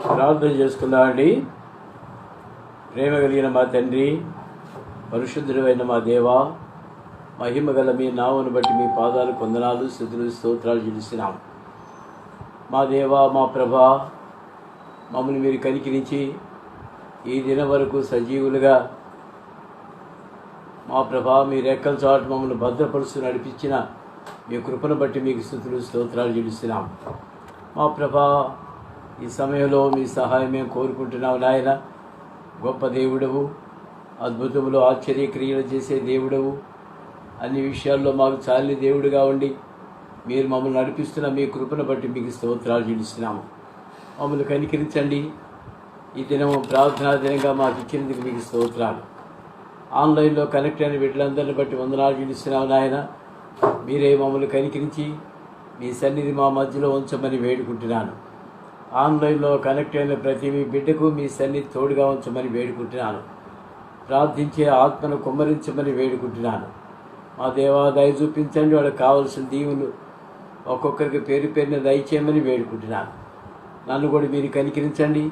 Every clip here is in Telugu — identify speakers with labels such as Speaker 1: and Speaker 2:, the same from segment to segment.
Speaker 1: ప్రార్థన చేసుకుందామండి. ప్రేమ కలిగిన మా తండ్రి, పరిశుద్ధుడైన మా దేవా, మహిమ గల మీ నామను బట్టి మీ పాదాలు వందనాలు, స్తుతులు, స్తోత్రాలు చెల్లిస్తున్నాం. మా దేవా, మా ప్రభా, మమ్మల్ని మీరు కనికరించి ఈ దినం వరకు సజీవులుగా మా ప్రభా మీ రెక్కల చాటు మమ్మల్ని భద్రపరుస్తూ నడిపించిన మీ కృపను బట్టి మీకు స్తుతులు, స్తోత్రాలు చెల్లిస్తున్నాం. మా ప్రభా, ఈ సమయంలో మీ సహాయం మేము కోరుకుంటున్నాం. నాయన, గొప్ప దేవుడవు, అద్భుతములు ఆశ్చర్యక్రియలు చేసే దేవుడవు, అన్ని విషయాల్లో మాకు చాలిన దేవుడుగా ఉండి మీరు మమ్మల్ని నడిపిస్తున్న మీ కృపను బట్టి మీకు స్తోత్రాలు చెల్లిస్తున్నాము. మమ్మల్ని కనికరించండి. ఈ దినము ప్రార్థనా దినంగా మాకు ఇచ్చినందుకు మీకు స్తోత్రాలు. ఆన్లైన్లో కనెక్ట్ అయిన బిడ్డలందరిని బట్టి వందనాలు చెల్లిస్తున్నాము. నాయన, మీరే మమ్మల్ని కనికరించి మీ సన్నిధి మా మధ్యలో ఉంచమని వేడుకుంటున్నాను. ఆన్లైన్లో కనెక్ట్ అయిన ప్రతి మీ బిడ్డకు మీ సన్నిధి తోడుగా ఉంచమని వేడుకుంటున్నాను. ప్రార్థించే ఆత్మను కుమ్మరించమని వేడుకుంటున్నాను. మా దేవా, దయ చూపించండి. వాళ్ళకి కావలసిన దీవులు ఒక్కొక్కరికి పేరు పేరున దయచేయమని వేడుకుంటున్నాను. నన్ను కూడా మీరు కనికరించండి.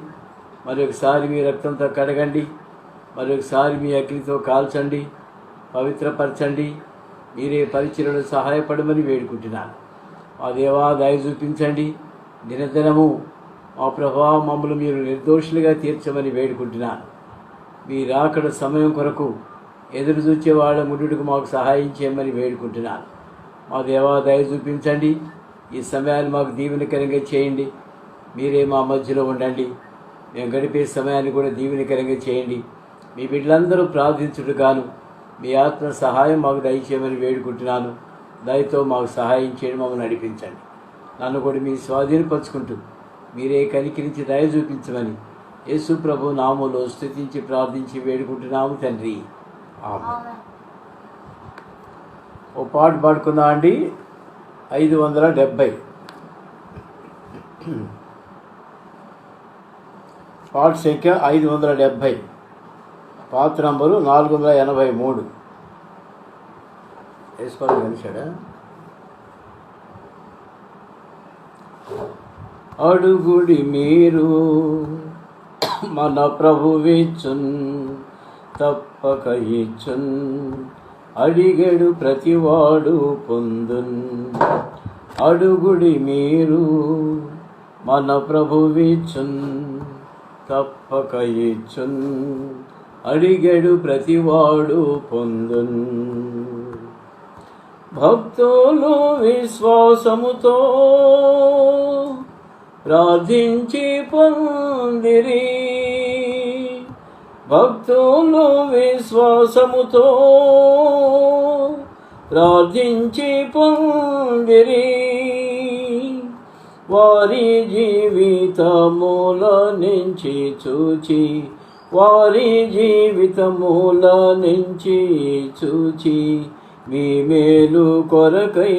Speaker 1: మరొకసారి మీ రక్తంతో కడగండి. మరొకసారి మీ అగ్నితో కాల్చండి, పవిత్రపరచండి. మీరే పరిచర్యలో సహాయపడమని వేడుకుంటున్నాను. మా దేవా, దయ చూపించండి. దినదినము మా ప్రభావ మమ్మల్ని మీరు నిర్దోషులుగా తీర్చమని వేడుకుంటున్నాను. మీ రాకడ సమయం కొరకు ఎదురు చూచే వాళ్ళ ముడుకు మాకు సహాయం చేయమని వేడుకుంటున్నాను. మా దేవా, దయ చూపించండి. ఈ సమయాన్ని మాకు దీవెనకరంగా చేయండి. మీరే మా మధ్యలో ఉండండి. మేము గడిపే సమయాన్ని కూడా దీవెనకరంగా చేయండి. మీ బిడ్డలందరూ ప్రార్థించుటగాను మీ ఆత్మ సహాయం మాకు దయచేయమని వేడుకుంటున్నాను. దయతో మాకు సహాయం చేయడం మమ్మల్ని నడిపించండి. నన్ను కూడా మీ స్వాధీనపరుచుకుంటూ మీరే కనికరించి దయ చూపించమని యేసు ప్రభు నామములో స్తుతించి ప్రార్థించి వేడుకుంటున్నాము తండ్రి. ఆమేన్. ఓ పాట పాడుకుందాం అండి. 570 పాట సంఖ్య 570, పాత నంబరు 483. వేసుకోవడం కలిసాడా? అడుగుడి మీరు మన ప్రభువిచ్చున్, తప్పక ఇచ్చున్, అడిగెడు ప్రతివాడు పొందున్. అడుగుడి మీరు మన ప్రభువిచ్చున్, తప్పక ఇచ్చున్, అడిగెడు ప్రతివాడు పొందున్. భక్తులు విశ్వాసముతో ప్రార్థించి పొందిరి. భక్తులు విశ్వాసముతో ప్రార్థించి పొందిరి. వారి జీవితముల నుంచి చూచి, వారి జీవితముల నుంచి చూచి, మీ మేలు కొరకై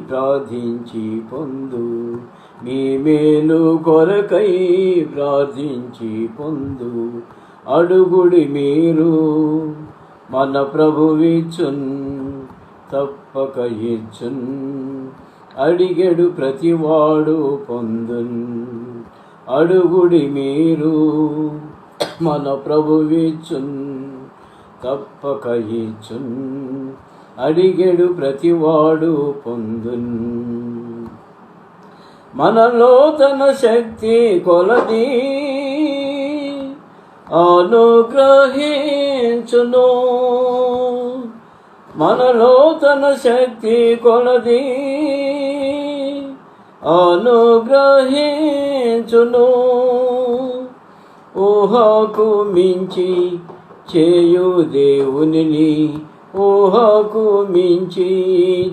Speaker 1: ప్రార్థించి పొందు. మీ మేలు కొరకై ప్రార్థించి పొందు. అడుగుడి మీరు మన ప్రభువిచ్చున్, తప్పక ఇచ్చున్, అడిగెడు ప్రతివాడు పొందున్. అడుగుడి మీరు మన ప్రభువిచ్చున్, తప్పక ఇచ్చున్, అడిగెడు ప్రతివాడు పొందున్. మనలో తన శక్తి కొలది అనుగ్రహించును. మనలో తన శక్తి కొలది అనుగ్రహించును. ఊహకు మించి చేయు దేవునిని, ఊహకు మించి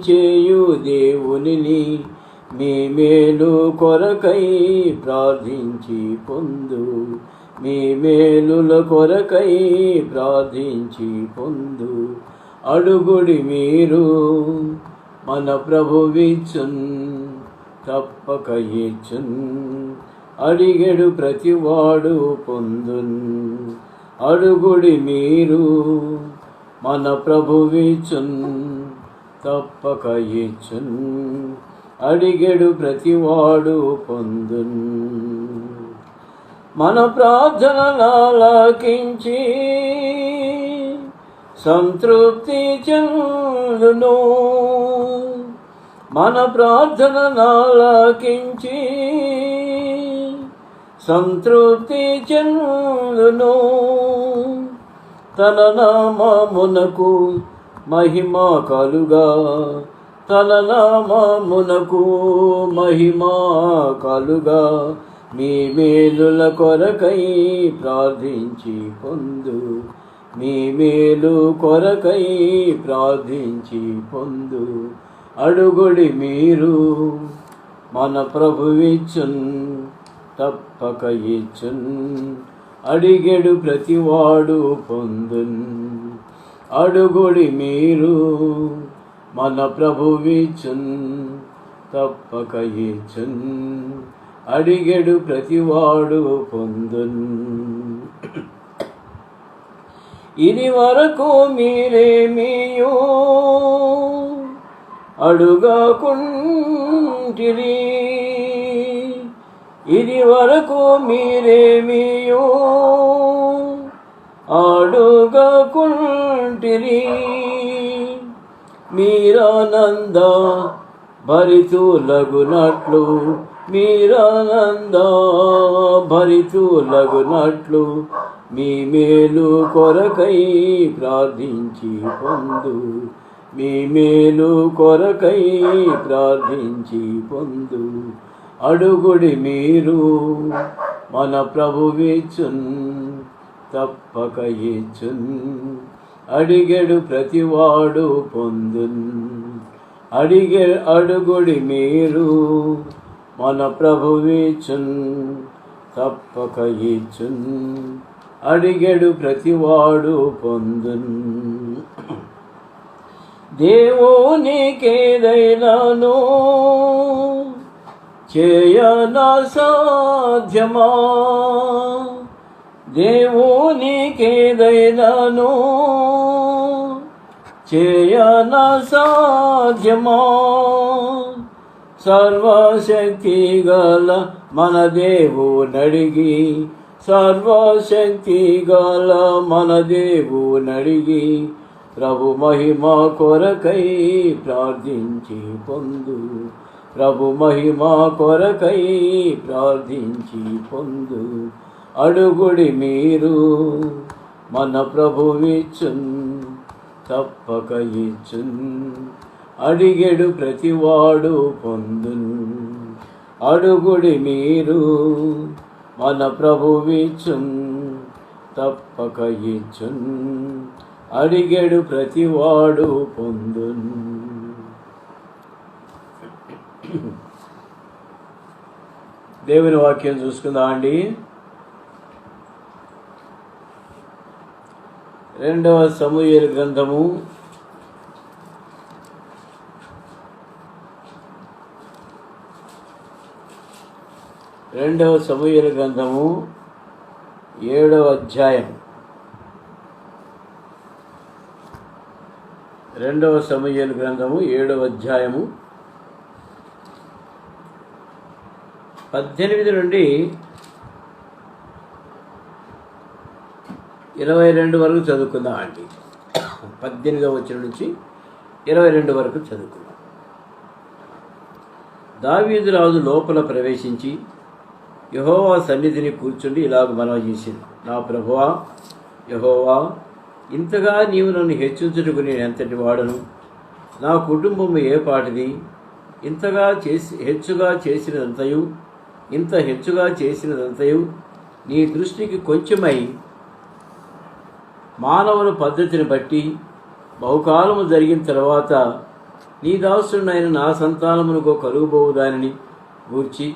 Speaker 1: చేయు దేవునిని, మీ మేలు కొరకై ప్రార్థించి పొందు. మీ మేలుల కొరకై ప్రార్థించి పొందు. అడుగుడి మీరు మన ప్రభువిచ్చున్, తప్పక ఇచ్చున్, అడిగెడు ప్రతివాడు పొందున్. అడుగుడి మీరు మన ప్రభువిచ్చున్, తప్పక ఇచ్చున్, అడిగెడు ప్రతివాడు పొందున్. మన ప్రార్థనలాలకించి సంతృప్తి చెందును. మన ప్రార్థనలాలకించి సంతృప్తి చెందును. తన నామమునకు మహిమ కలుగా, తన నామమునకు మహిమ కలుగా, మీ మేలుల కొరకై ప్రార్థించి పొందు. మీ మేలు కొరకై ప్రార్థించి పొందు. అడుగుడి మీరు మన ప్రభువిచ్చున్, తప్పక ఇచ్చున్. అడిగెడు ప్రతివాడు పొందున్. అడుగుడి మీరు మన ప్రభువిచ్చున్, తప్పక ఇచ్చున్. అడిగెడు ప్రతివాడు పొందున్. ఇది వరకు మీరేమియో అడుగకుంటిరి. ఇది వరకు మీరేమియో అడుగకుంటిరి. మీరానంద భరితులగునట్లు, మీరానంద భరితులగునట్లు, మీ మేలు కొరకై ప్రార్థించి పొందు. మీ మేలు కొరకై ప్రార్థించి పొందు. అడుగుడి మీరు మన ప్రభువిచ్చున్, తప్పక ఇచ్చున్. అడిగెడు ప్రతివాడు పొందున్. అడుగుడి మీరు మన ప్రభువిచ్చున్, తప్పక ఇచ్చున్. అడిగెడు ప్రతివాడు పొందున్. దేవునికేదైనాను చేయనా సాధ్యమా? దేవునికేదైనాను చేయనా సాధ్యమా? సర్వశక్తి గల మన దేవునడిగి, సర్వశక్తి గల మన దేవునడిగి, ప్రభు మహిమ కొరకై ప్రార్థించి పొందు. ప్రభు మహిమ కొరకై ప్రార్థించి పొందు. అడుగుడి మీరు మన ప్రభువిచ్చున్, తప్పక ఇచ్చున్. అడిగెడు ప్రతివాడు పొందున్. అడుగుడి మీరు మన ప్రభువిచ్చున్, తప్పక ఇచ్చున్. అడిగెడు ప్రతివాడు పొందున్. దేవుని వాక్యం చూసుకుందాం అండి. 2వ సమూయేలు గ్రంథము 7వ అధ్యాయం. 2వ సమూయేలు గ్రంథము 7వ అధ్యాయము 18 నుండి 22 వరకు చదువుకుందాం అండి. 18వ వచనం నుంచి 22 వరకు చదువుకుందాం. దావీదు రాజు లోపల ప్రవేశించి యెహోవా సన్నిధిని కూర్చుండి ఇలాగ మనవి చేసింది. నా ప్రభువా యెహోవా, ఇంతగా నీవు నన్ను హెచ్చించుటకు నేను ఎంతటి వాడను? నా కుటుంబము ఏ పాటిది? హెచ్చుగా చేసినదంతయు నీ దృష్టికి కొంచెమై మానవుల పద్ధతిని బట్టి బహుకాలము జరిగిన తర్వాత నీ దాసుడైన నా సంతానమునకు కలుగుబోవు దానిని గూర్చి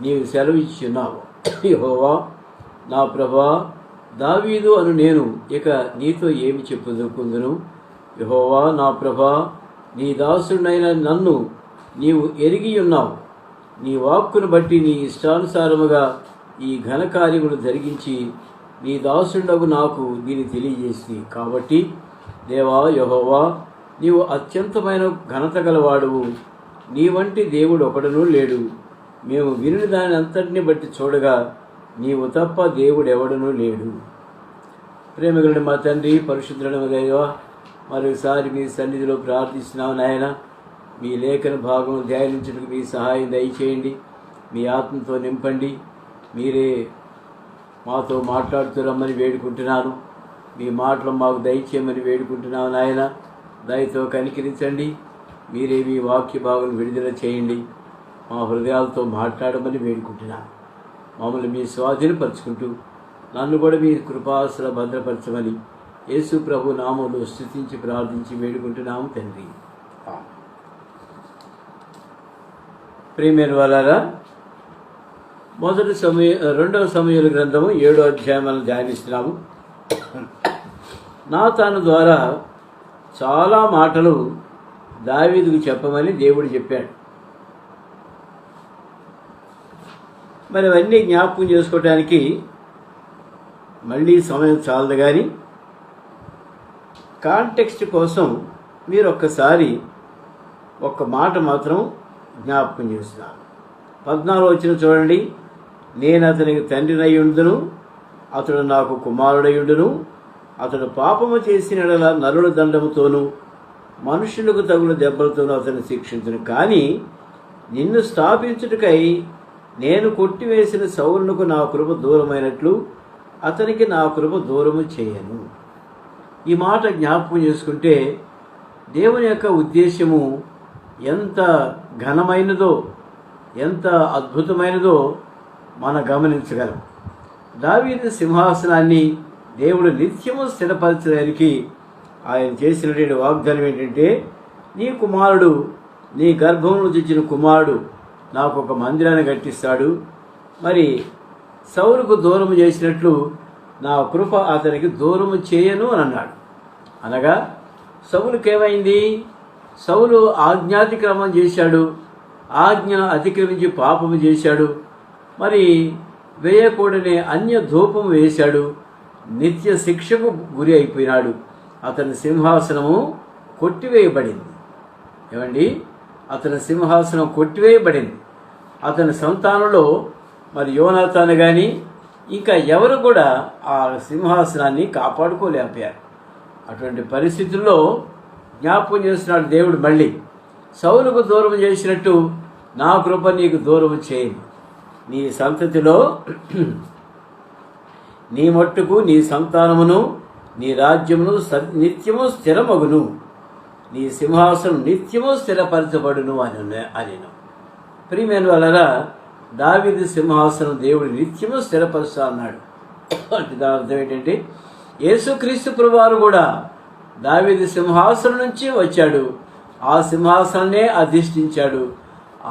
Speaker 1: నీవు సెలవిచ్చున్నావు. యెహోవా నా ప్రభా, దావీదు అను నేను ఇక నీతో ఏమి చెప్పుకుందును? యెహోవా నా ప్రభా, నీ దాసుడైన నన్ను నీవు ఎరిగి ఉన్నావు. నీ వాక్కును బట్టి నీ ఇష్టానుసారముగా ఈ ఘనకార్యములు జరిగించి నీ దాసుడగు నాకు దీన్ని తెలియజేసి. కాబట్టి దేవా యెహోవా, నీవు అత్యంతమైన ఘనత గలవాడువు. నీ వంటి దేవుడు ఒకడునూ లేడు. మేము విని దాని అంతటిని బట్టి చూడగా నీవు తప్ప దేవుడెవడనూ లేడు. ప్రేమగలుడు మా తండ్రి, పరిశుద్ధుడైన దేవా, మరొకసారి మీ సన్నిధిలో ప్రార్థిస్తున్నావు నాయన. మీ లేఖన భాగం ధ్యానించడానికి మీ సహాయం దయచేయండి. మీ ఆత్మతో నింపండి. మీరే మాతో మాట్లాడుతూ రమ్మని వేడుకుంటున్నాను. మీ మాటలు మాకు దయచేయమని వేడుకుంటున్నాను నాయన. దయతో కనికరించండి. మీరే మీ వాక్య భాగం విడుదల చేయండి. మా హృదయాలతో మాట్లాడమని వేడుకుంటున్నాను. మమ్మల్ని మీ స్వాధీనపరుచుకుంటూ నన్ను కూడా మీ కృపాసల భద్రపరచమని యేసు ప్రభు నామంలో స్తుతించి ప్రార్థించి వేడుకుంటున్నాము తండ్రి. ప్రియమైన వాళ్ళారా, రెండవ సమూయేలు గ్రంథము 7వ అధ్యాయం మనం ధ్యానిస్తున్నాము. నాతాను ద్వారా చాలా మాటలు దావీదుకు చెప్పమని దేవుడు చెప్పాడు. మరి అవన్నీ జ్ఞాపకం చేసుకోవటానికి మళ్ళీ సమయం చాలదు, కానీ కాంటెక్స్ట్ కోసం మీరు ఒక్కసారి ఒక్క మాట మాత్రం జ్ఞాపకం చేస్తున్నాను. 14వ వచనం చూడండి. నేను అతనికి తండ్రినై ఉండును, అతడు నాకు కుమారుడై ఉండును. అతడు పాపము చేసిన నరుల దండముతోనూ మనుషులకు తగులు దెబ్బలతోనూ అతను శిక్షించును. కానీ నిన్ను స్థాపించుటకై నేను కొట్టివేసిన సౌలునకు నా కృప దూరమైనట్లు అతనికి నా కృప దూరము చేయను. ఈ మాట జ్ఞాపకం చేసుకుంటే దేవుని యొక్క ఉద్దేశము ఎంత ఘనమైనదో, ఎంత అద్భుతమైనదో మనం గమనించగలం. దావీదు సింహాసనాన్ని దేవుడు నిత్యము స్థిరపరచడానికి ఆయన చేసినటువంటి వాగ్దానం ఏంటంటే, నీ కుమారుడు, నీ గర్భంలో తెచ్చిన కుమారుడు నాకు ఒక మందిరాన్ని కట్టిస్తాడు. మరి సౌలుకు దూరము చేసినట్లు నా కృప అతనికి దూరము చేయను అని అన్నాడు. అనగా సౌలుకేమైంది? సౌలు ఆజ్ఞాతిక్రమం చేశాడు, ఆజ్ఞ అతిక్రమించి పాపము చేశాడు. మరి వేయకూడని అన్య ధూపం వేశాడు, నిత్య శిక్షకు గురి అయిపోయినాడు. అతని సింహాసనము కొట్టివేయబడింది. ఏమండి, అతని సింహాసనం కొట్టివేయబడింది. అతని సంతానంలో మరి యోనాతాను కానీ ఇంకా ఎవరు కూడా ఆ సింహాసనాన్ని కాపాడుకోలేకపోయారు. అటువంటి పరిస్థితుల్లో జ్ఞాపకం చేస్తున్నాడు దేవుడు, మళ్ళీ సౌలుకు దూరం చేసినట్టు నా కృప నీకు దూరం చేయను. నీ సంతతిలో నీ మట్టుకు నీ సంతానమును నీ రాజ్యమును నిత్యము స్థిరమగును, నీ సింహాసనం నిత్యము స్థిరపరచబడును అని. ప్రియమైన వాళ్ళరా, దావీదు సింహాసనం దేవుడు నిత్యము స్థిరపరుస్తా అన్నాడు. అంటే దాని అర్థం ఏంటంటే, యేసుక్రీస్తు ప్రభువారు కూడా దావీదు సింహాసనం నుంచి వచ్చాడు, ఆ సింహాసనాన్నే అధిష్ఠించాడు.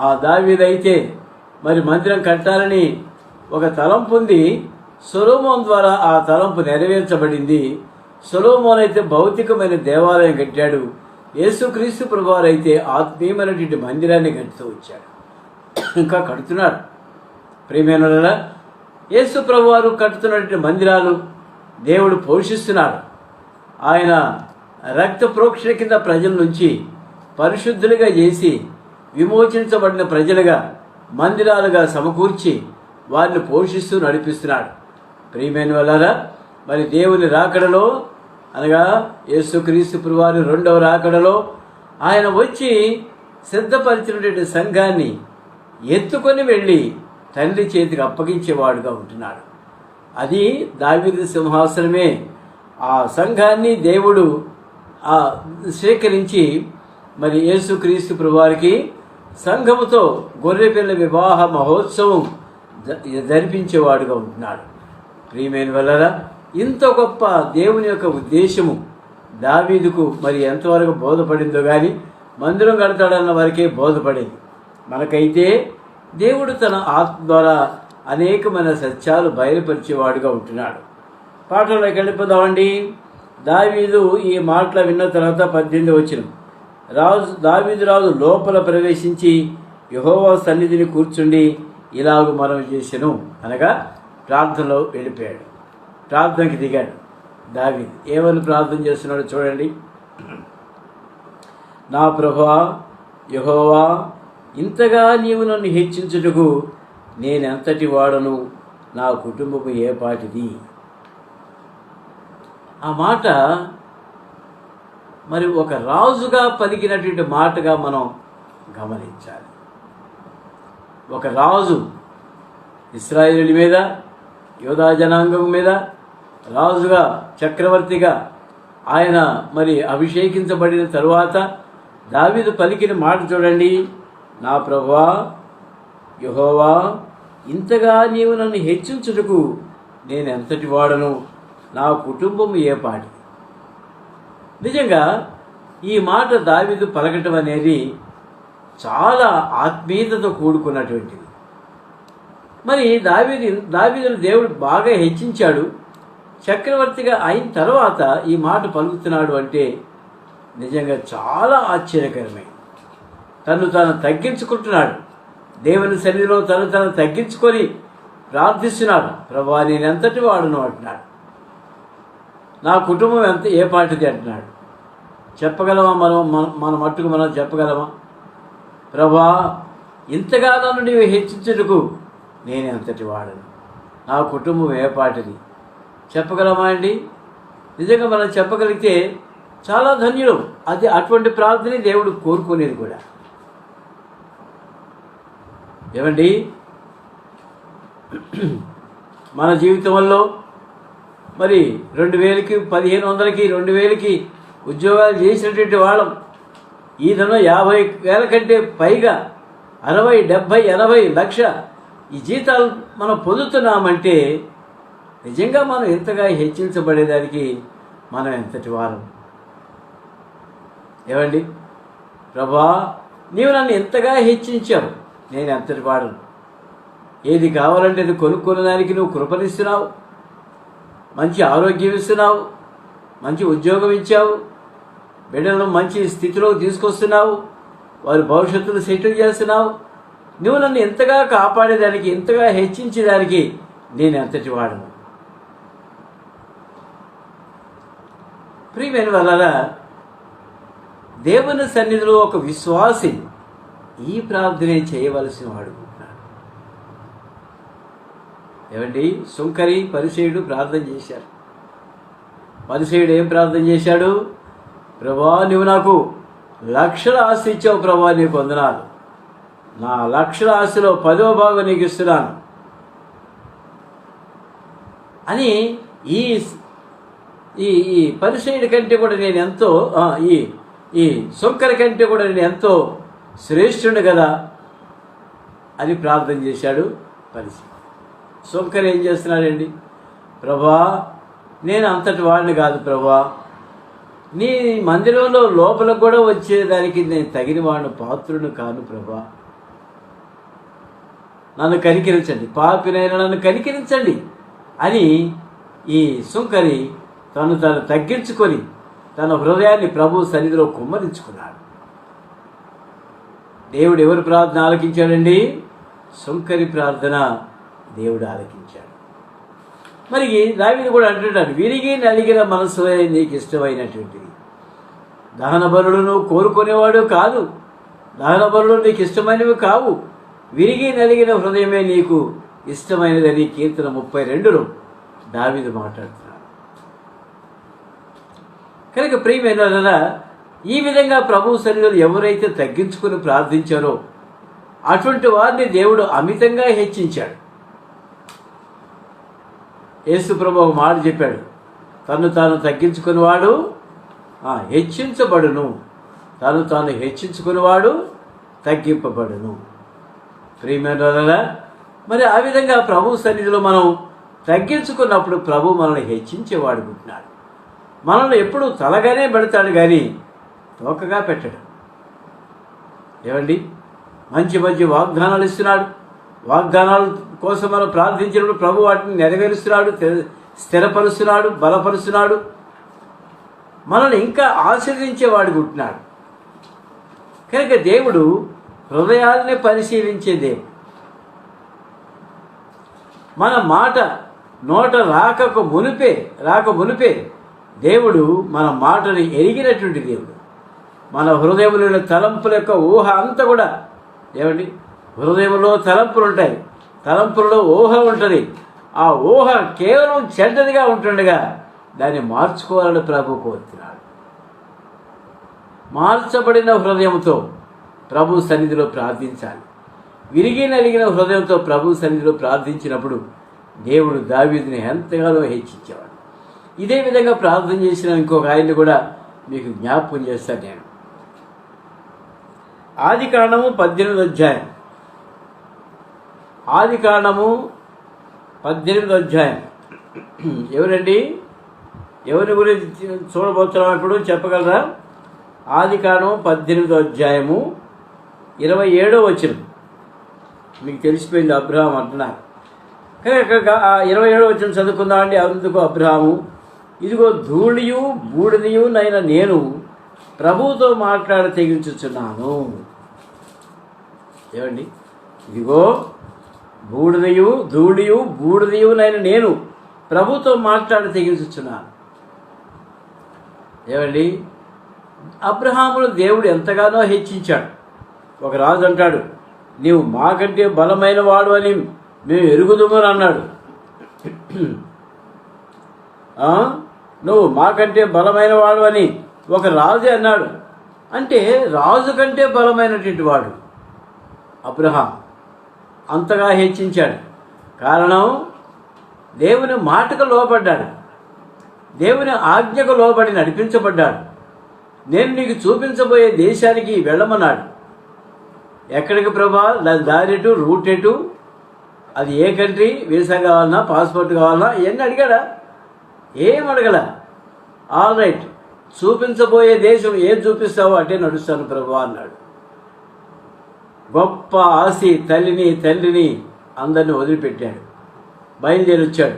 Speaker 1: ఆ దావీదైతే మరి మందిరం కట్టాలని ఒక తలంపు ఉంది. సొలొమోను ద్వారా ఆ తలంపు నెరవేర్చబడింది. సొలొమోను అయితే భౌతికమైన దేవాలయం కట్టాడు. యేసుక్రీస్తు ప్రభువారు అయితే ఆత్మీయమైనటువంటి మందిరాన్ని కడుతూ వచ్చాడు, ఇంకా కడుతున్నాడు. ప్రియమైన యేసు ప్రభువారు కట్టుతున్నటువంటి మందిరాలు దేవుడు పోషిస్తున్నాడు. ఆయన రక్త ప్రోక్షణ కింద ప్రజల నుంచి పరిశుద్ధులుగా చేసి విమోచించబడిన ప్రజలుగా మందిరాలుగా సమకూర్చి వారిని పోషిస్తూ నడిపిస్తున్నాడు. ప్రియమైన వాళ్ళారా, మరి దేవుని రాకడలో అనగా యేసుక్రీస్తు ప్రభువారి రెండవ రాకడలో ఆయన వచ్చి సిద్ధపరిచినటువంటి సంఘాన్ని ఎత్తుకొని వెళ్ళి తండ్రి చేతికి అప్పగించేవాడుగా ఉంటున్నాడు. అది దావీదు సింహాసనమే. ఆ సంఘాన్ని దేవుడు స్వీకరించి మరి యేసుక్రీస్తు ప్రభువారికి సంఘముతో గొర్రెపిల్ల వివాహ మహోత్సవం జరిపించేవాడుగా ఉంటున్నాడు. ప్రియమైన వల్లరా, ఇంత గొప్ప దేవుని యొక్క ఉద్దేశము దావీదుకు మరి ఎంతవరకు బోధపడిందో కానీ మందిరం కడతాడన్న వరకే బోధపడింది. మనకైతే దేవుడు తన ఆత్మ ద్వారా అనేకమైన సత్యాలు బయలుపరిచేవాడుగా ఉంటున్నాడు. పాఠంలోకి వెళ్ళిపోదామండి. దావీదు ఈ మాటలు విన్న తర్వాత 18వ వచనం. దావీదు రాజు లోపల ప్రవేశించి యెహోవా సన్నిధిని కూర్చుండి ఇలాగూ మనవి చేసెను, అనగా ప్రార్థనలో వెళ్ళిపోయాడు. ప్రార్థనకి దిగాడు దావీదు. ఏమని ప్రార్థన చేస్తున్నాడో చూడండి. నా ప్రభువా యెహోవా, ఇంతగా నీవు నన్ను హెచ్చించుటకు నేనెంతటి వాడను, నా కుటుంబము ఏపాటిది. ఆ మాట మరి ఒక రాజుగా పలికినటువంటి మాటగా మనం గమనించాలి. ఒక రాజు ఇశ్రాయేలు మీద, యోధా జనాంగం మీద రాజుగా, చక్రవర్తిగా ఆయన మరి అభిషేకించబడిన తరువాత దావీదు పలికిన మాట చూడండి. నా ప్రభువా యెహోవా, ఇంతగా నీవు నన్ను హెచ్చించుటకు నేను ఎంతటి వాడను, నా కుటుంబం ఏపాటి. నిజంగా ఈ మాట దావీదు పలకటం అనేది చాలా ఆత్మీయతతో కూడుకున్నటువంటిది. మరి దావీదును దేవుడు బాగా హెచ్చించాడు. చక్రవర్తిగా అయిన తర్వాత ఈ మాట పలుకుతున్నాడు అంటే నిజంగా చాలా ఆశ్చర్యకరమైంది. తను తగ్గించుకుంటున్నాడు. దేవుని సన్నిధిలో తను తగ్గించుకొని ప్రార్థిస్తున్నాడు. ప్రభువా, నేను ఎంతటి వాడును అంటున్నాడు. నా కుటుంబం ఏ పాటిది అంటున్నాడు. చెప్పగలమా? మన మట్టుకు మనం చెప్పగలమా? ప్రభువా, ఇంతగా నన్ను నీవు హెచ్చించుటకు నేను ఎంతటి వాడను, నా కుటుంబం ఏ పాటిది. చెప్పగలమా అండి? నిజంగా మనం చెప్పగలిగితే చాలా ధన్యుడు. అది అటువంటి ప్రార్థనే దేవుడు కోరుకునేది కూడా. ఏమండి, మన జీవితంలో మరి 2000కి 1500కి 2000కి ఉద్యోగాలు చేసినటువంటి వాళ్ళం ఈ దినం 50,000 కంటే పైగా 60, 70, 80 లక్ష ఈ జీతాలు మనం పొందుతున్నామంటే నిజంగా మనం ఎంతగా హెచ్చించబడేదానికి మనం ఎంతటి వారం. ఏమండి, ప్రభా, నీవు నన్ను ఎంతగా హెచ్చించావు, నేను ఎంతటి వాడను. ఏది కావాలంటే అది కొనుక్కునేదానికి నువ్వు కృపనిస్తున్నావు, మంచి ఆరోగ్యం ఇస్తున్నావు, మంచి ఉద్యోగం ఇచ్చావు, బిడ్డలను మంచి స్థితిలోకి తీసుకొస్తున్నావు, వారి భవిష్యత్తును సెటిల్ చేస్తున్నావు. నువ్వు నన్ను ఎంతగా కాపాడేదానికి, ఎంతగా హెచ్చించేదానికి నేను ఎంతటి వాడను. ప్రియమైన వాళ్ళారా, దేవుని సన్నిధిలో ఒక విశ్వాసి ఈ ప్రార్థనే చేయవలసిన వాడు. ఏమండి, సుంకరి పరిసయ్యుడు ప్రార్థన చేశారు. పరిసయ్యుడు ఏం ప్రార్థన చేశాడు? ప్రభా, నువ్వు నాకు లక్షల ఆస్తి ఇచ్చావు ప్రభా, నీకు వందనాలు. నా లక్షల ఆస్తిలో 10వ భాగం నీకు ఇస్తున్నాను అని ఈ ఈ పరిసయ్యుడి కంటే కూడా నేను ఎంతో, ఈ సుంకరి కంటే కూడా నేను ఎంతో శ్రేష్ఠుడు కదా అని ప్రార్థన చేశాడు పరిసయ్యుడు. సుంకరి ఏం చేస్తున్నాడండి? ప్రభా, నేను అంతటి వాడిని కాదు ప్రభా, నీ మందిరంలో లోపలకు కూడా వచ్చేదానికి నేను తగిన వాడిని, పాత్రుడు కాను ప్రభా, నన్ను కనికరించండి, పాపినైనా నన్ను కనికరించండి అని ఈ సుంకరి తను తగ్గించుకొని తన హృదయాన్ని ప్రభు సన్నిధిలో కుమ్మరించుకున్నాడు. దేవుడు ఎవరి ప్రార్థన ఆలకించాడండి? సుంకరి ప్రార్థన దేవుడు ఆలకించాడు. మరి దావీదు కూడా అంటున్నాడు, విరిగి నలిగిన మనసు నీకు ఇష్టమైనటువంటిది. దహన బలులు నువ్వు కోరుకునేవాడు కాదు, దహన బలులు నీకు ఇష్టమైనవి కావు, విరిగి నలిగిన హృదయమే నీకు ఇష్టమైనదని కీర్తన 32లో దావీదు మాట్లాడుతున్నాడు. కనుక ప్రియమైన ఈ విధంగా ప్రభు సన్నిధిలో ఎవరైతే తగ్గించుకుని ప్రార్థించారో అటువంటి వారిని దేవుడు అమితంగా హెచ్చించాడు. యేసు ప్రభు ఒక మాట చెప్పాడు, తాను తగ్గించుకునేవాడు హెచ్చించబడును, తాను హెచ్చించుకునేవాడు తగ్గింపబడును. ప్రియమైన మరి ఆ విధంగా ప్రభు సన్నిధిలో మనం తగ్గించుకున్నప్పుడు ప్రభు మనల్ని హెచ్చించేవాడు పుట్టినాడు. మనల్ని ఎప్పుడు తలగానే పెడతాడు కానీ తోకగా పెట్టడు. ఏమండి, మంచి మంచి వాగ్దానాలు ఇస్తున్నాడు. వాగ్దానాల కోసం మనం ప్రార్థించినప్పుడు ప్రభు వాటిని నెరవేరుస్తున్నాడు, స్థిరపరుస్తున్నాడు, బలపరుస్తున్నాడు. మనల్ని ఇంకా ఆశీర్వదించేవాడు పుట్టినాడు. కనుక దేవుడు హృదయాన్ని పరిశీలించే దేవుడు. మన మాట నోట రాక మునిపే దేవుడు మన మాటని ఎరిగినటువంటి దేవుడు. మన హృదయంలో తలంపుల యొక్క ఊహ అంతా కూడా, ఏమండి, హృదయంలో తలంపులు ఉంటాయి, తలంపులలో ఊహ ఉంటుంది. ఆ ఊహ కేవలం చెడ్డదిగా ఉంటుండగా దాన్ని మార్చుకోవాలని ప్రభు కోరుతున్నాడు. మార్చబడిన హృదయంతో ప్రభు సన్నిధిలో ప్రార్థించాలి. విరిగి నలిగిన హృదయంతో ప్రభు సన్నిధిలో ప్రార్థించినప్పుడు దేవుడు దావీదుని ఎంతగానో హెచ్చించేవాడు. ఇదే విధంగా ప్రార్థన చేసిన ఇంకొక ఆయన్ని కూడా మీకు జ్ఞాపకం చేస్తాను నేను. ఆదికాండము 18వ అధ్యాయం. ఆదికాండము 18వ అధ్యాయం. ఎవరండి? ఎవరి గురించి చూడబోతున్నాం ఇప్పుడు చెప్పగలరా? ఆదికాండము 18వ అధ్యాయము 27వ వచనం. మీకు తెలిసిపోయింది అబ్రహాం అంటున్నారు. కానీ అక్కడ 27వ వచనం చదువుకుందాం అండి. అందుకు అబ్రహాము, ఇదిగో ధూళియు బూడిదయు నైన నేను ప్రభువుతో మాట్లాడ తెగించుచున్నాను. ఏమండి? ఇదిగో ధూళియు బూడిదయు నైన నేను ప్రభుతో మాట్లాడ తెగించుచున్నాను. ఏమండి? అబ్రహామును దేవుడు ఎంతగానో హెచ్చించాడు. ఒక రాజు అంటాడు, నీవు మాకంటే బలమైన వాడు అని మేము ఎరుగుదుమని అన్నాడు. నువ్వు మాకంటే బలమైన వాడు అని ఒక రాజు అన్నాడు. అంటే రాజు కంటే బలమైనటువంటి వాడు అబ్రహాం. అంతగా హెచ్చించాడు. కారణం, దేవుని మాటకు లోబడ్డాడు. దేవుని ఆజ్ఞకు లోబడి నడిపించబడ్డాడు. నేను నీకు చూపించబోయే దేశానికి వెళ్ళమన్నాడు. ఎక్కడికి ప్రభా? దారి ఎటు, రూట్ ఎటు, అది ఏ కంట్రీ, వీసా కావాలన్నా, పాస్పోర్ట్ కావాలన్నా, ఇవన్నీ అడిగాడా? ఏం అడగల. ఆల్ రైట్, చూపించబోయే దేశం ఏం చూపిస్తావో అటే నడుస్తాను ప్రభా అన్నాడు. గొప్ప ఆసి తల్లిని తండ్రిని అందరిని వదిలిపెట్టాడు. బయలుదేరి వచ్చాడు.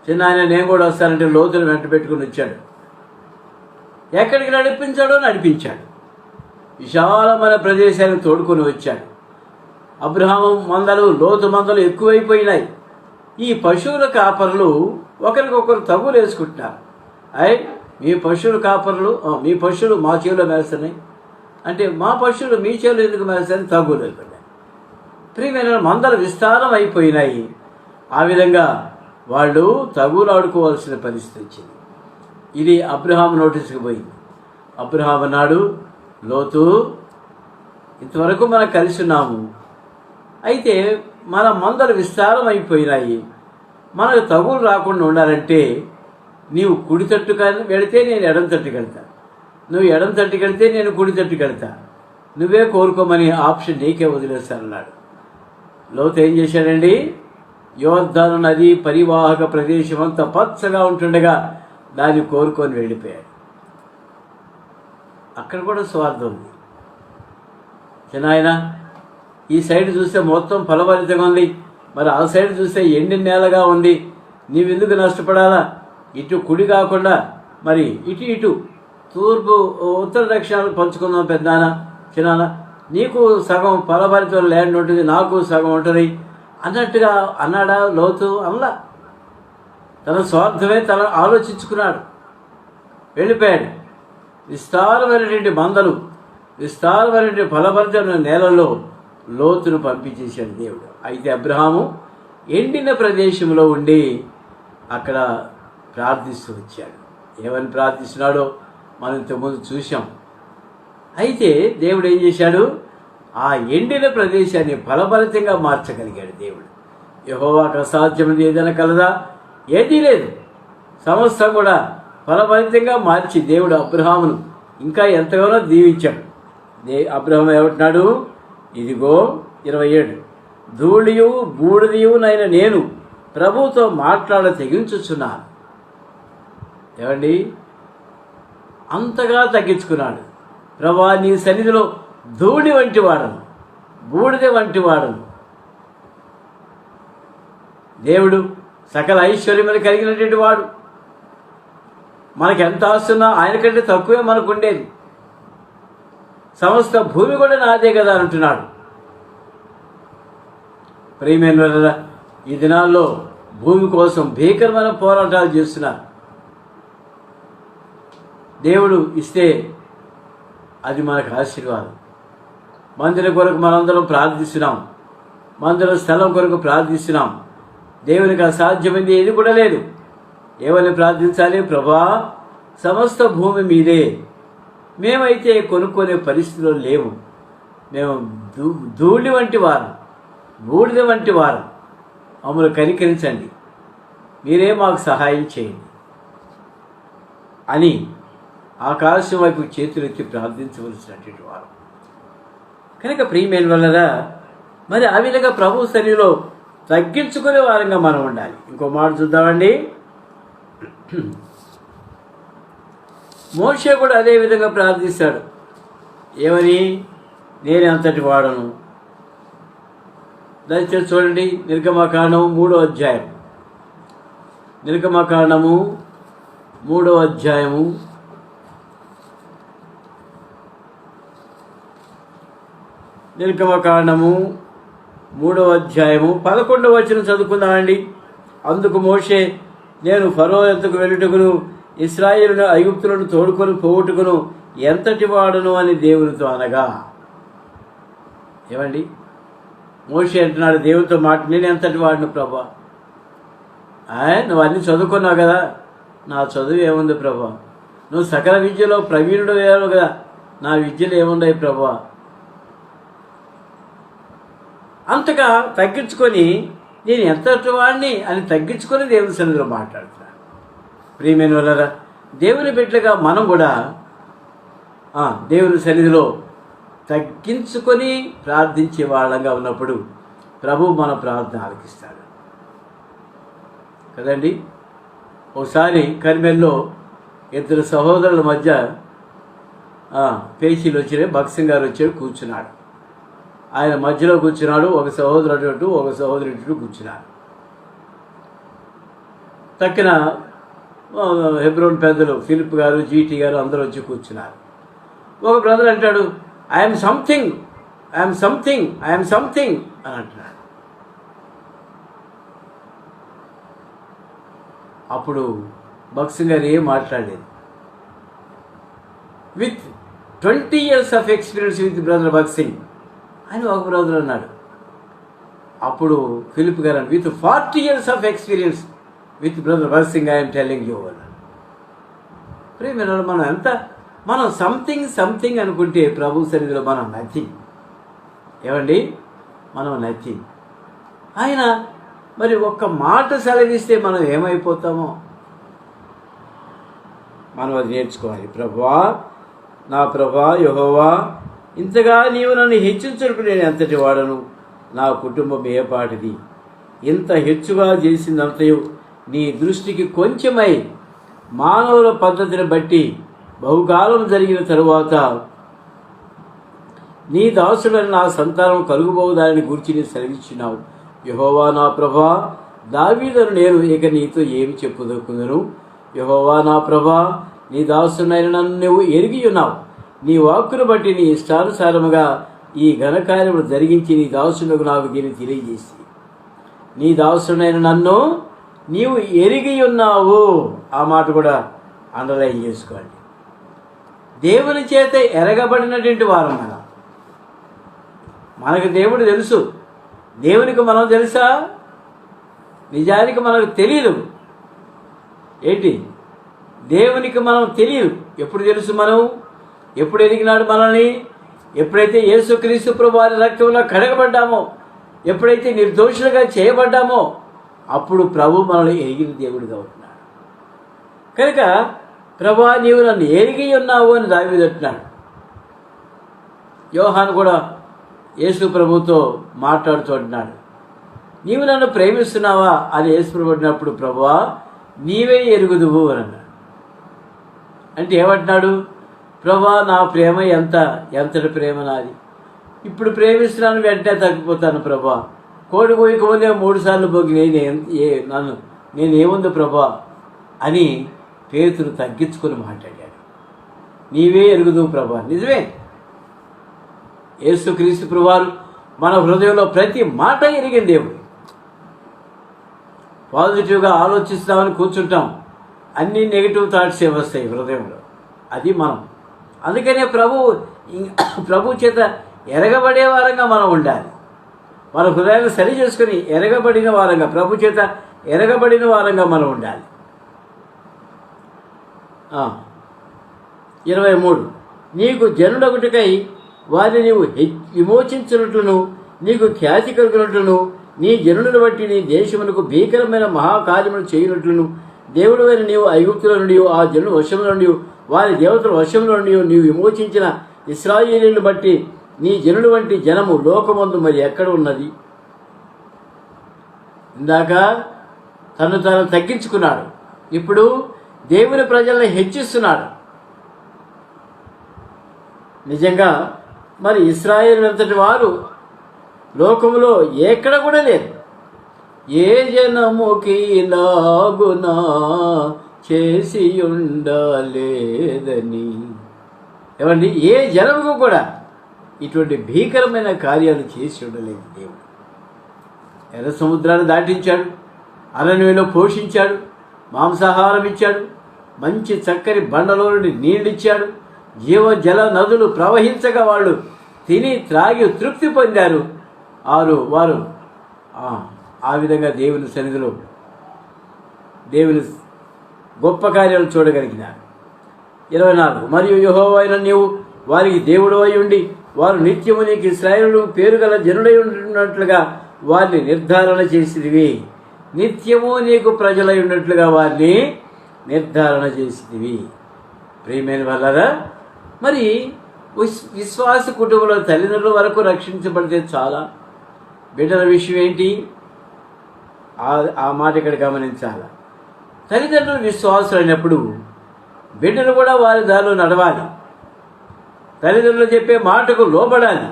Speaker 1: చిన్న ఆయన నేను కూడా వస్తానంటే లోతులు వెంట పెట్టుకుని వచ్చాడు. ఎక్కడికి నడిపించాడో నడిపించాడు. విశాలమైన ప్రదేశానికి తోడుకొని వచ్చాడు. అబ్రహాము మందలు, లోతు మందలు ఎక్కువైపోయినాయి. ఈ పశువుల కాపరులు ఒకరికొకరు తగులు వేసుకుంటున్నారు. మీ పశువుల కాపరులు, మీ పశువులు మా చేలో మేస్తున్నాయి అంటే మా పశువులు మీ చేలో ఎందుకు మేస్తాయని తగులు అయిపోయినాయి. ప్రియమైన మందలు విస్తారం అయిపోయినాయి. ఆ విధంగా వాళ్ళు తగులు ఆడుకోవాల్సిన పరిస్థితి వచ్చింది. ఇది అబ్రహాం నోటీసుకు పోయింది. అబ్రహాం అన్నాడు, లోతు, ఇంతవరకు మనం కలిసి ఉన్నాము. అయితే మన మందలు విస్తారం అయిపోయినాయి. మనకు తగులు రాకుండా ఉండాలంటే నీవు కుడి తట్టుకు వెళితే నేను ఎడం తట్టుకు వెళ్తా, నువ్వు ఎడం తట్టుకు వెళితే నేను కుడి తట్టుకు వెళ్తా, నువ్వే కోరుకోమని ఆప్షన్ నీకే వదిలేస్తానన్నాడు. లోతు ఏం చేశాడండి? యోర్దాను నది పరివాహక ప్రదేశం అంతా పచ్చగా ఉంటుండగా దాన్ని కోరుకొని వెళ్ళిపోయాడు. అక్కడ కూడా స్వార్థం ఉంది. చిన్నాయన, ఈ సైడ్ చూస్తే మొత్తం ఫలభరితంగా ఉంది, మరి ఆ సైడ్ చూస్తే ఎండిన నేలగా ఉంది, నీవెందుకు నష్టపడాలా? ఇటు కుడి కాకుండా మరి ఇటు తూర్పు ఉత్తర దక్షిణాలు పంచుకుందాం పెద్దనాన్న, చిన్నాన్న, నీకు సగం ఫలభరితం ల్యాండ్ ఉంటుంది, నాకు సగం ఉంటుంది అన్నట్టుగా అన్నాడా లోతు? అల్లా, తన స్వార్థమే తన ఆలోచించుకున్నాడు. వెళ్ళిపోయాడు. విస్తారమైనటువంటి మందలు, విస్తారమైనటువంటి ఫలభరితమైన నేలల్లో లోతును పంపించేశాడు దేవుడు. అయితే అబ్రహాము ఎండిన ప్రదేశంలో ఉండి అక్కడ ప్రార్థిస్తూ వచ్చాడు. ఏమని ప్రార్థిస్తున్నాడో మనం ఇంతకుముందు చూసాం. అయితే దేవుడు ఏం చేశాడు? ఆ ఎండిన ప్రదేశాన్ని ఫలభరితంగా మార్చగలిగాడు దేవుడు. యెహోవాకు అసాధ్యమైనది ఏదైనా కలదా? ఏదీ లేదు. సమస్తం కూడా ఫలభరితంగా మార్చి దేవుడు అబ్రహామును ఇంకా ఎంతగానో దీవించాడు. అబ్రహాము ఏమంటున్నాడు? ఇదిగో 27, ధూళియు బూడిదయునైన నేను ప్రభువుతో మాట్లాడ తెగించుచున్నాను. ఏమండి? అంతగా తగ్గించుకున్నాడు. ప్రభా, నీ సన్నిధిలో ధూళి వంటి వాడను, బూడిద వంటి వాడను. దేవుడు సకల ఐశ్వర్యములు కలిగినటువంటి వాడు. మనకి ఎంత ఆస్తున్నా ఆయన కంటే తక్కువే మనకు ఉండేది. సమస్త భూమి కూడా నాదే కదా అంటున్నాడు. ప్రియమైన ఈ దినాల్లో భూమి కోసం భీకరమైన పోరాటాలు చేస్తున్నారు. దేవుడు ఇస్తే అది మనకు ఆశీర్వాదం. మందిరం కొరకు మనందరం ప్రార్థిస్తున్నాం, మందిర స్థలం కొరకు ప్రార్థిస్తున్నాం. దేవునికి అసాధ్యమైంది ఏది కూడా లేదు. ఏమని ప్రార్థించాలి? ప్రభా, సమస్త భూమి మీదే, మేమైతే కొనుక్కునే పరిస్థితిలో లేవు, మేము ధూళి వంటి వారం, బూడిద వంటి వారం, మమ్మల్ని కనికరించండి, మీరే మాకు సహాయం చేయండి అని ఆకాశం వైపు చేతులెత్తి ప్రార్థించవలసినటువంటి వారు. కనుక ప్రియమైన వల్లరా, మరి ఆ విధంగా ప్రభు సన్నిధిలో తగ్గించుకునే వారంగా మనం ఉండాలి. ఇంకో మాట చూద్దామండి. మోషే కూడా అదే విధంగా ప్రార్థిస్తాడు. ఏమని? నేను అంతటి వాడను. దయచేసి చూడండి, నిర్గమకాండము 3వ అధ్యాయం. నిర్గమకాండము 3వ అధ్యాయము 11వ వచనం చదువుకుందామండి. అందుకు మోషే, నేను ఫరో యొద్దకు వెళ్ళుటకును ఇశ్రాయేలును ఐగుప్తులను తోడుకొని పోగొట్టుకును ఎంతటి వాడను అని దేవునితో అనగా. ఏమండి? మోషే అంటున్నాడు దేవునితో మాట, నేను ఎంతటి వాడిను ప్రభా? నువ్వు అన్నీ చదువుకున్నావు కదా, నా చదువు ఏముంది ప్రభా? నువ్వు సకల విద్యలో ప్రవీణుడు అయ్యావు కదా, నా విద్యలో ఏమున్నాయి ప్రభా? అంతగా తగ్గించుకొని నేను ఎంతటి వాడిని అని తగ్గించుకొని దేవుని సన్నిధిలో మాట్లాడుతున్నాను. ప్రియమైన వాళ్ళరా, దేవుని బిడ్డగా మనం కూడా దేవుని సన్నిధిలో తగ్గించుకొని ప్రార్థించే వాళ్ళంగా ఉన్నప్పుడు ప్రభు మన ప్రార్థన ఆలకిస్తాడు కదండి. ఒకసారి కర్మెల్లో 2 సహోదరుల మధ్య పేచీలు వచ్చినాయి. భక్సింగ్ గారు వచ్చాడు, కూర్చున్నాడు. ఆయన మధ్యలో కూర్చున్నాడు. ఒక సహోదరుడు అటు, ఒక సహోదరుడు ఇటు కూర్చున్నాడు. తక్కిన హెబ్రోన్ పెద్దలు ఫిలిప్ గారు, జీటీ గారు అందరూ వచ్చి కూర్చున్నారు. ఒక బ్రదర్ అంటాడు, ఐఎమ్ సంథింగ్ అని అంటున్నాడు. అప్పుడు భక్సింగ్ గారు ఏం మాట్లాడలేదు. With 20 years of experience with brother భక్సింగ్ అని ఒక బ్రదర్ అన్నాడు. అప్పుడు ఫిలిప్ గారు with 40 years of experience with brother భక్సింగ్ I'm telling you అన్నాడు. ప్రియమైన మనం సంథింగ్ అనుకుంటే ప్రభు సన్నిధిలో మనం నథింగ్. ఏమండి? మనం నథింగ్. ఆయన మరి ఒక్క మాట సెలవిస్తే మనం ఏమైపోతామో మనం అది నేర్చుకోవాలి. ప్రభువా, నా ప్రభువా యెహోవా, ఇంతగా నీవు నన్ను హెచ్చించుటకు నేను ఎంతటి వాడను, నా కుటుంబం ఏ పాటిది, ఇంత హెచ్చుగా చేసిందంతయు నీ దృష్టికి కొంచెమై మానవుల పద్ధతిని బట్టి బహుకాలం జరిగిన తరువాత నీ దాసుడని నా సంతానం కలుగుబోదాని గురించి నీ సెలవిచ్చినావు. యెహోవా నా ప్రభువా, దావీదును నేను ఇక నీతో ఏమి చెప్పుదొక్కుదును? యెహోవా నా ప్రభువా, నీ దాసుడైన నన్ను నువ్వు ఎరిగి ఉన్నావు. నీ వాక్కును బట్టి నీ ఇష్టానుసారముగా ఈ ఘనకార్యములు జరిగించి నీ దాసులకు నాకు దీన్ని తెలియజేసి, నీ దాసుడైన నన్ను నీవు ఎరిగి ఉన్నావు. ఆ మాట కూడా అండర్లైన్ చేసుకోండి. దేవుని చేత ఎరగబడినటువంటి వారు మనకు దేవుడు తెలుసు. దేవునికి మనం తెలుసా? నిజానికి మనకు తెలియదు. ఏంటి? దేవునికి మనం తెలియదు. ఎప్పుడు తెలుసు? మనం ఎప్పుడు ఎదిగినాడు మనల్ని? ఎప్పుడైతే యేసుక్రీస్తు ప్రభువు వారి రక్తంలో కడగబడ్డామో, ఎప్పుడైతే నిర్దోషులుగా చేయబడ్డామో, అప్పుడు ప్రభు మనల్ని ఎరిగిన దేవుడిగా ఉంటున్నాడు. కనుక ప్రభువా, నీవు నన్ను ఎరిగి ఉన్నావు అని దావీదు అంటున్నాడు. యోహాను కూడా యేసు ప్రభుతో మాట్లాడుతూ అంటున్నాడు, నీవు నన్ను ప్రేమిస్తున్నావా అని యేసు ప్రభు అడిగినప్పుడు, ప్రభువా నీవే ఎరుగుదువు అని అన్నాడు. అంటే ఏమంటున్నాడు? ప్రభువా, నా ప్రేమ ఎంతటి ప్రేమ నాది. ఇప్పుడు ప్రేమిస్తున్నాను, వెంటనే తగ్గిపోతాను ప్రభువా. కోడి కోయిక ముందే 3 సార్లు పోగి నేనేముంది ప్రభువా అని పేతురు తగ్గించుకొని మాట్లాడాడు. నీవే ఎరుగుదువు ప్రభువా. నిజమే, యేసుక్రీస్తు ప్రభువారు మన హృదయంలో ప్రతి మాట ఎరిగిన దేవుడు. పాజిటివ్గా ఆలోచిస్తామని కూర్చుంటాం, అన్ని నెగిటివ్ థాట్సే వస్తాయి హృదయంలో. అది మనం. అందుకనే ప్రభు చేత ఎరగబడే వారంగా మనం ఉండాలి. మన హృదయాన్ని సరి చేసుకుని ఎరగబడిన వారంగా, ప్రభు చేత ఎరగబడిన వారంగా మనం ఉండాలి. 23 నీకు జనుడొకటికై వారిని నీవు విమోచించినట్లును, నీకు ఖ్యాతి కలిగినట్లును, నీ జనులను బట్టి నీ దేశమునకు భీకరమైన మహాకార్యములు చేయనట్లును, దేవుడు అయిన నీవు ఐగుప్తుల నుండి ఆ జనుల వశముల నుండి వారి దేవతల వశముల నుండి నీవు విమోచించిన ఇశ్రాయేలీయులను బట్టి నీ జనుడు వంటి జనము లోకమందు మరి ఎక్కడ ఉన్నది? ఇందాక తను తగ్గించుకున్నాడు, ఇప్పుడు దేవుని ప్రజల్ని హెచ్చిస్తున్నాడు. నిజంగా మరి ఇశ్రాయేలు వారు లోకములో ఎక్కడ కూడా లేరు. ఏ జనముకి లాగునా చేసి ఉండలేదని. ఏమండి, ఏ జనముకు కూడా ఇటువంటి భీకరమైన కార్యాలు చేసి ఉండలేదు దేవుడు. ఎర్ర సముద్రాన్ని దాటించాడు, అరణ్యంలో పోషించాడు, మాంసాహారం ఇచ్చాడు, మంచి చక్కని బండలో నుండి నీళ్ళిచ్చాడు, జీవజల నదులు ప్రవహించగా వాళ్ళు తిని త్రాగి తృప్తి పొందారు. వారు ఆ విధంగా దేవుని సన్నిధిలో దేవుని గొప్ప కార్యాలు చూడగలిగినారు. 24 మరియు యెహోవా అయిన నీవు వారికి దేవుడు అయి ఉండి వారు నిత్యము నీకు ఇశ్రాయేలు పేరు గల జనుడై ఉన్నట్లుగా వారిని నిర్ధారణ చేసిదివి. నిత్యము నీకు ప్రజలై ఉన్నట్లుగా వారిని నిర్ధారణ చేసిదివి. ప్రియమైన వాళ్ళారా, మరి విశ్వాస కుటుంబంలో తల్లిదండ్రుల వరకు రక్షించబడితే చాలా. బిడ్డల విషయం ఏంటి? ఆ మాట ఇక్కడ గమనించాలి. తల్లిదండ్రులు విశ్వాసులు అయినప్పుడు బిడ్డలు కూడా వారి దారిలో నడవాలి, తల్లిదండ్రులు చెప్పే మాటకు లోబడాలి.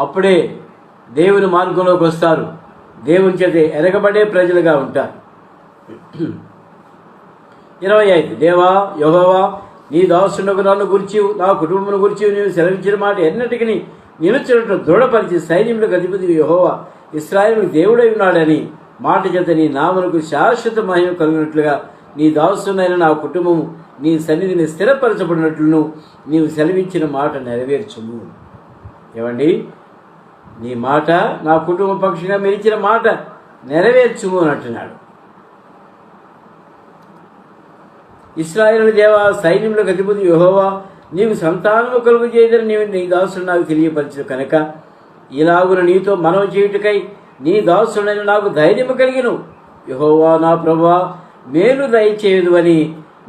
Speaker 1: అప్పుడే దేవుని మార్గంలోకి వస్తారు, దేవుని చేత ఎరగబడే ప్రజలుగా ఉంటారు. 25 దేవా యెహోవా నీ దాసునకు నన్ను గురించి నా కుటుంబం గురించి నేను సెలవించిన మాట ఎన్నటికీ నిలుచున్నట్టు దృఢపరిచి సైన్యములకు అధిపతి యెహోవా ఇశ్రాయేలుకు దేవుడై ఉన్నాడని మాట చేత నీ నామమునకు శాశ్వత మహిమ కలిగినట్లుగా నీ దాసునైన నా కుటుంబము నీ సన్నిధిని స్థిరపరచబడినట్లును నీవు సెలవించిన మాట నెరవేర్చుము. ఏమండి, నీ మాట నా కుటుంబ పక్షంగా మీరు ఇచ్చిన మాట నెరవేర్చుము అని అంటున్నాడు. ఇశ్రాయేలు దేవా సైన్యములకు అధిపతి యెహోవా నీవు సంతానము కలుగు చేయదని నీవు నీ దాసుడు నాకు తెలియపరచు కనుక ఇలాగున నీతో మనవి చేయుటకై నీ దాసుడైన నాకు ధైర్యము కలిగిను. యెహోవా నా ప్రభువా మేలు దయచేయదు అని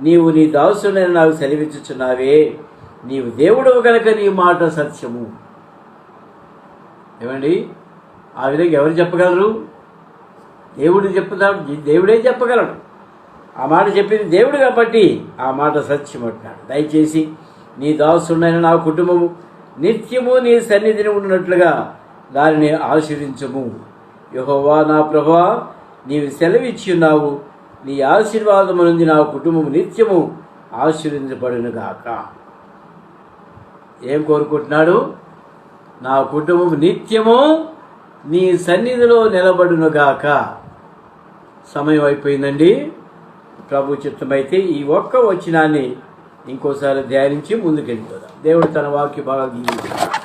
Speaker 1: నీవు నీ దాసుడైన నాకు సెలవిచ్చుచున్నావే. నీవు దేవుడవు కనుక నీ మాట సత్యము. ఏమండి, ఆ విధంగా ఎవరు చెప్పగలరు? దేవుడు చెప్తాడు, దేవుడే చెప్పగలడు. ఆ మాట చెప్పింది దేవుడు కాబట్టి ఆ మాట సత్యం అంటున్నాడు. దయచేసి నీ దాసుడైన నా కుటుంబము నిత్యము నీ సన్నిధిని ఉన్నట్లుగా దానిని ఆశీర్వించము. యెహోవా నా ప్రభువా నీవు సెలవిచ్చి ఉన్నావు, నీ ఆశీర్వాదము నుండి నా కుటుంబము నిత్యము ఆశీర్వించబడునుగాక. ఏం కోరుకుంటున్నాడు? నా కుటుంబం నిత్యము నీ సన్నిధిలో నిలబడునుగాక. సమయం అయిపోయిందండి. ప్రభు చిత్తమైతే ఈ ఒక్క వచనాన్ని ఇంకోసారి ధ్యానించి ముందుకెళ్ళిపోదాం. దేవుడు తన వాక్య బాగా